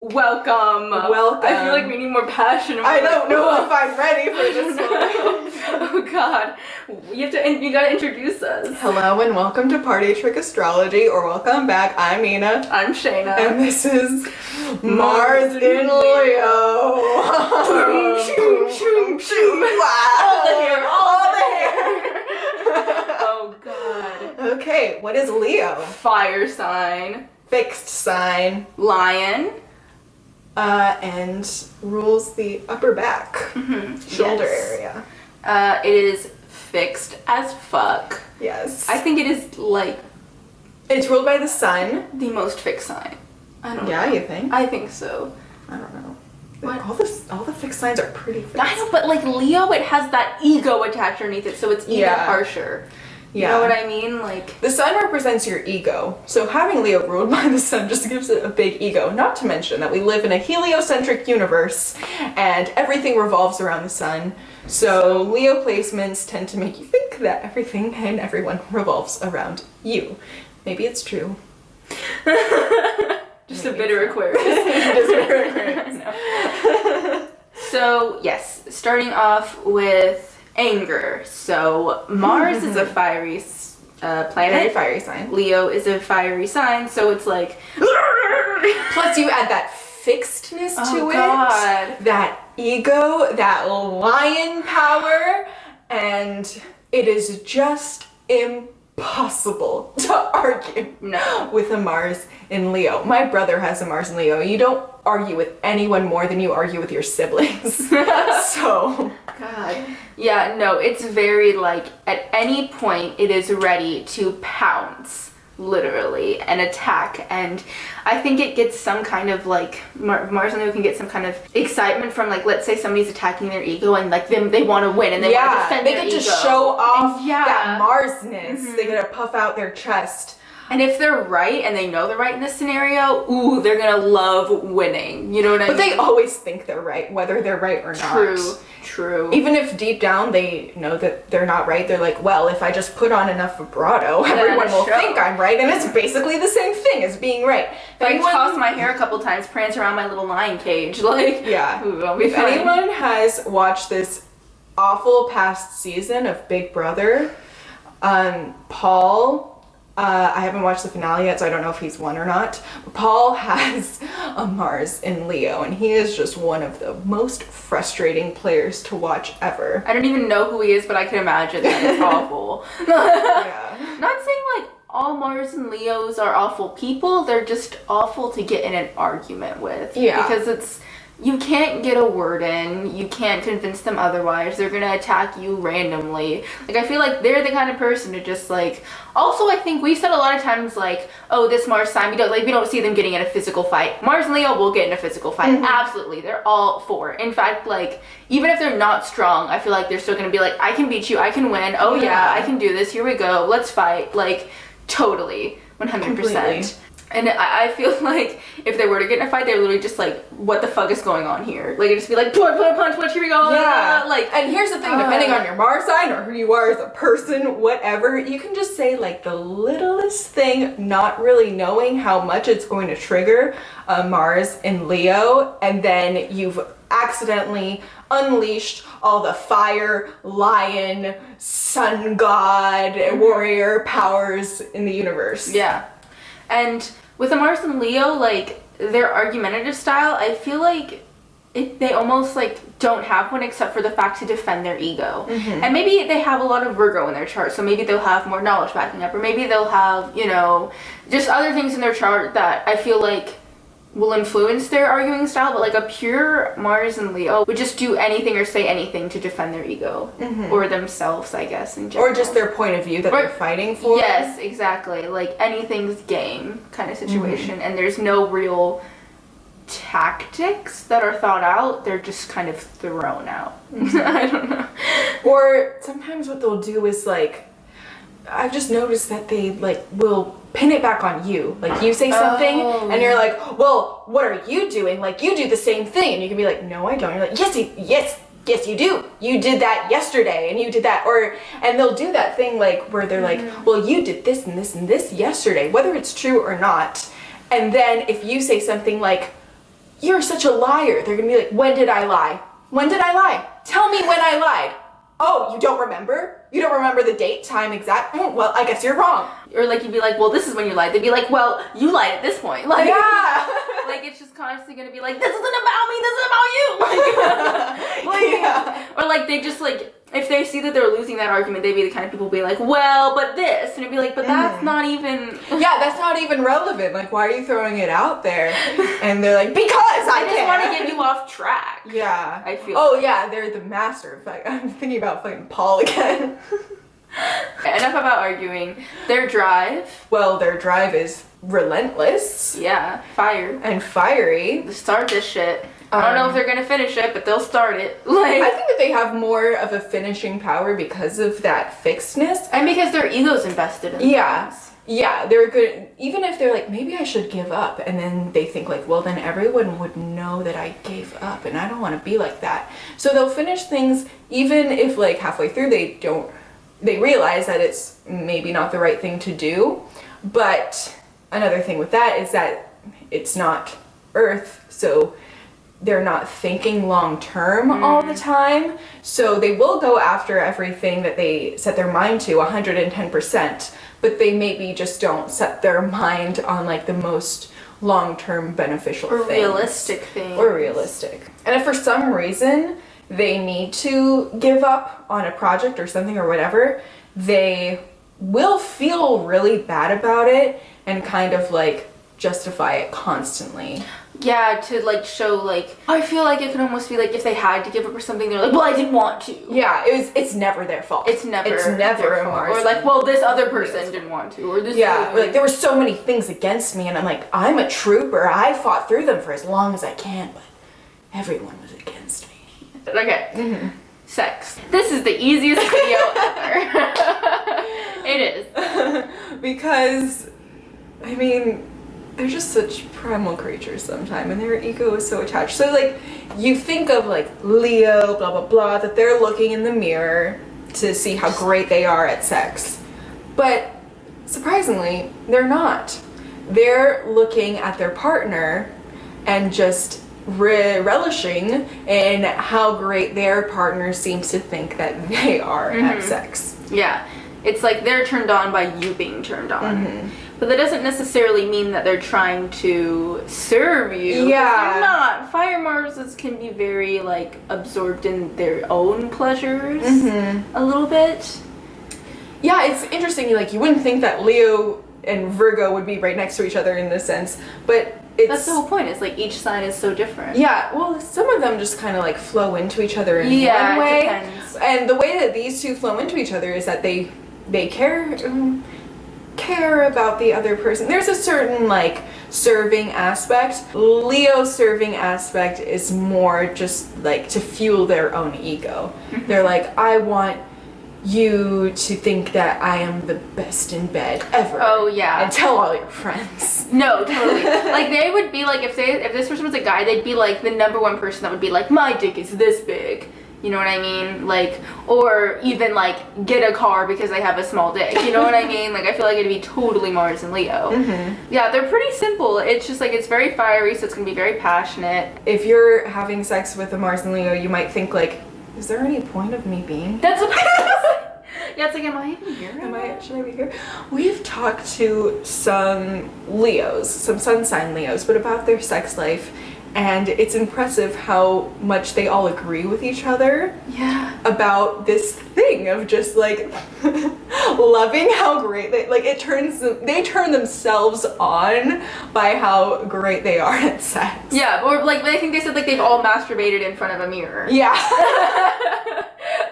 Welcome. I feel like we need more passion. I don't know if I'm ready for this one. Oh God, you gotta introduce us. Hello and welcome to Party Trick Astrology, or welcome back. I'm Nina. I'm Shaina. And this is Mars in Leo. All the hair. Oh God. Okay, what is Leo? Fire sign. Fixed sign. Lion. And rules the upper back, shoulder area. It is fixed as fuck. Yes. I think it is like It's ruled by the sun. the most fixed sign. I don't know. Yeah, you think? I think so. I don't know. What? All the fixed signs are pretty fixed. I know, but like Leo, it has that ego attached underneath it, so it's even harsher. You know what I mean? Like, the sun represents your ego, so having Leo ruled by the sun just gives it a big ego. Not to mention that we live in a heliocentric universe and everything revolves around the sun. So Leo placements tend to make you think that everything and everyone revolves around you. Maybe it's true. just a bitter Aquarius. Just bitter Aquarius. So yes, starting off with anger. So Mars is a fiery planet. Very fiery sign. Leo is a fiery sign, so it's like plus you add that fixedness to God. it, that ego, that lion power, and it is just impossible to argue with a Mars in Leo. My brother has a Mars in Leo. You don't argue with anyone more than you argue with your siblings. So God. Yeah, no, it's very like at any point it is ready to pounce, literally, and attack. And I think it gets some kind of like Mars and Leo can get some kind of excitement from, like, let's say somebody's attacking their ego and like they want to win and they want to defend their ego. They get to show off and, that Marsness. They get to puff out their chest. And if they're right and they know they're right in this scenario, ooh, they're gonna love winning. You know what I mean? But they always think they're right, whether they're right or not. True. Even if deep down they know that they're not right, they're like, well, if I just put on enough vibrato, everyone will think I'm right. And it's basically the same thing as being right. If I toss my hair a couple times, prance around my little lion cage, like, ooh, I'll be fine. If anyone has watched this awful past season of Big Brother, Paul... I haven't watched the finale yet, so I don't know if he's won or not. But Paul has a Mars in Leo, and he is just one of the most frustrating players to watch ever. I don't even know who he is, but I can imagine that it's awful. Yeah. Not saying like all Mars and Leos are awful people, they're just awful to get in an argument with. Yeah. Because you can't get a word in, you can't convince them otherwise, they're gonna attack you randomly. Like, I feel like they're the kind of person to just like, also I think we've said a lot of times like, oh, this Mars sign, we don't see them getting in a physical fight. Mars and Leo will get in a physical fight, absolutely, they're all for it. In fact, like, even if they're not strong, I feel like they're still gonna be like, I can beat you, I can win, oh yeah, I can do this, here we go, let's fight, like, totally, 100%. Completely. And I feel like if they were to get in a fight, they're literally just like, what the fuck is going on here? Like, it'd just be like, punch, here we go. Yeah. Like, and here's the thing, depending on your Mars sign or who you are as a person, whatever, you can just say like the littlest thing, not really knowing how much it's going to trigger Mars in Leo, and then you've accidentally unleashed all the fire, lion, sun god, warrior powers in the universe. Yeah. And with a Mars and Leo, like, their argumentative style, I feel like they almost, like, don't have one except for the fact to defend their ego. And maybe they have a lot of Virgo in their chart, so maybe they'll have more knowledge backing up, or maybe they'll have, you know, just other things in their chart that I feel like will influence their arguing style, but like a pure Mars and Leo would just do anything or say anything to defend their ego or themselves, I guess, in general. Or just their point of view that they're fighting for. Yes, exactly. Like anything's game kind of situation, and there's no real tactics that are thought out. They're just kind of thrown out. I don't know. Or sometimes what they'll do is like, I've just noticed that they like will pin it back on you. Like you say something and you're like, well, what are you doing? Like you do the same thing. And you can be like, no, I don't. You're like, yes, you do. You did that yesterday and you did that. And they'll do that thing like where they're like, well, you did this and this and this yesterday, whether it's true or not. And then if you say something like, you're such a liar. They're gonna be like, when did I lie? When did I lie? Tell me when I lied. Oh, you don't remember? You don't remember the date, time, exact? Well, I guess you're wrong. Or like you'd be like, well, this is when you lied. They'd be like, well, you lied at this point. Like, yeah. Like it's just constantly gonna be like, this isn't about me, this is about you. Like, yeah. Or like they just like, if they see that they're losing that argument, they'd be the kind of people who be like, well, but this, and it'd be like, but that's not even. Yeah, that's not even relevant. Like, why are you throwing it out there? And they're like, because I just want to get you off track. Yeah. I feel. Oh yeah, they're the master of like. I'm thinking about fucking Paul again. Enough about arguing. Their drive. Well, their drive is relentless. Yeah, fire. And fiery. To start this shit. I don't know if they're gonna finish it, but they'll start it. Like, I think that they have more of a finishing power because of that fixedness. and because their ego's invested in things. Yeah, they're good. Even if they're like, maybe I should give up, and then they think like, well, then everyone would know that I gave up, and I don't want to be like that. So they'll finish things even if like halfway through they realize that it's maybe not the right thing to do. But another thing with that is that it's not Earth, so they're not thinking long term all the time. So they will go after everything that they set their mind to 110%, but they maybe just don't set their mind on like the most long-term beneficial Or things. realistic things. Or realistic. And if for some reason they need to give up on a project or something or whatever, they will feel really bad about it and kind of like justify it constantly. Yeah, to like show like, I feel like it could almost be like if they had to give up or something, they're like, well, I didn't want to. Yeah, it's never their fault. It's never their a fault. Or like, well, this other person didn't want to, or this. Yeah, or like there were so many things against me, and I'm like, I'm a trooper. I fought through them for as long as I can, but everyone was against me. Okay. Sex. This is the easiest video ever. It is. Because, I mean, they're just such primal creatures sometimes, and their ego is so attached. So like, you think of like Leo, blah blah blah, that they're looking in the mirror to see how great they are at sex. But surprisingly, they're not. They're looking at their partner and just relishing in how great their partner seems to think that they are at sex. Yeah. It's like they're turned on by you being turned on. But that doesn't necessarily mean that they're trying to serve you. Yeah. They're not. Fire Marses can be very like absorbed in their own pleasures a little bit. Yeah, it's interesting. Like, you wouldn't think that Leo and Virgo would be right next to each other in this sense, but that's the whole point. It's like each sign is so different. Yeah, well, some of them just kind of like flow into each other in one way. It depends. And the way that these two flow into each other is that they care about the other person. There's a certain like serving aspect. Leo's serving aspect is more just like to fuel their own ego. They're like, I want you to think that I am the best in bed ever. Oh yeah. And tell all your friends. No, totally. Like they would be like, if this person was a guy, they'd be like the number one person that would be like, my dick is this big. You know what I mean? Like, or even like get a car because they have a small dick. You know what I mean? Like, I feel like it'd be totally Mars and Leo. Yeah, they're pretty simple. It's just like, it's very fiery, so it's gonna be very passionate. If you're having sex with a Mars and Leo, you might think like, is there any point of me being? That's what yeah, it's like, am I even here? Should I be here? We've talked to some Leos, some sun sign Leos, but about their sex life. And it's impressive how much they all agree with each other. Yeah. About this thing of just like loving how great they turn themselves on by how great they are at sex. Yeah, or like I think they said like they've all masturbated in front of a mirror. Yeah.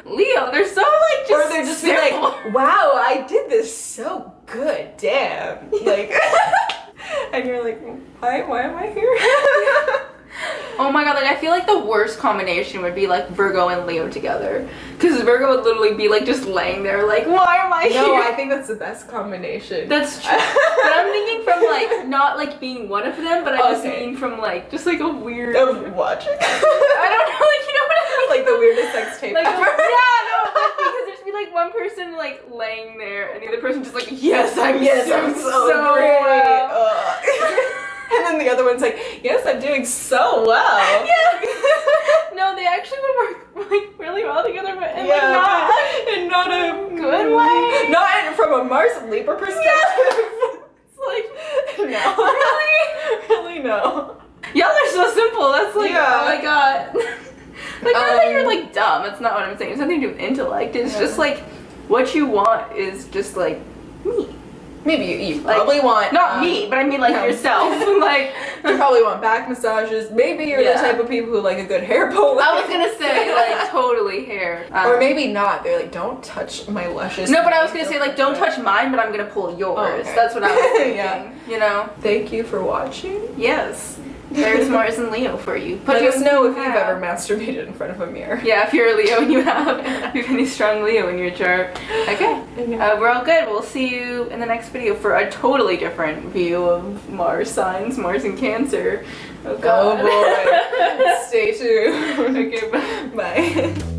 Leo, they're so like just. Or they're just be like, wow, I did this so good, damn. Like. And you're like, why am I here? Oh my god, like I feel like the worst combination would be like Virgo and Leo together. Because Virgo would literally be like just laying there like, why am I here? No, I think that's the best combination. That's true. But I'm thinking from like, not like being one of them, but I just mean from like, just like a weird. Of watching? I don't know, like you know what I mean? Like the weirdest sex tape like, ever. Yeah, no, like, because there'd be like one person like laying there and the other person just like, yes, I'm so so great. well. And then the other one's like, yes, I'm doing so well. Yeah. No, they actually would work like really well together, but in like not a good way. Not from a Mars and Libra perspective. It's like No. really, Really no. y'all are so simple. That's like Yeah. oh my god. Like not that you're like dumb. That's not what I'm saying. It's nothing to do with intellect. It's just like what you want is just like me. Maybe you Like, probably want Not me, but I mean like yourself. Like you probably want back massages. Maybe you're the type of people who like a good hair pull. I was gonna say like totally hair. Or maybe not. They're like, don't touch my luscious. No, but I was gonna say like don't touch mine, but I'm gonna pull yours. Oh, okay. That's what I was thinking. Yeah. You know? Thank you for watching. Yes. There's Mars and Leo for you. Let us know if you've ever masturbated in front of a mirror. Yeah, if you're a Leo and you have any strong Leo in your chart. Okay. We're all good. We'll see you in the next video for a totally different view of Mars signs, Mars and Cancer. Oh god. Oh boy. Stay tuned. Okay, bye. Bye.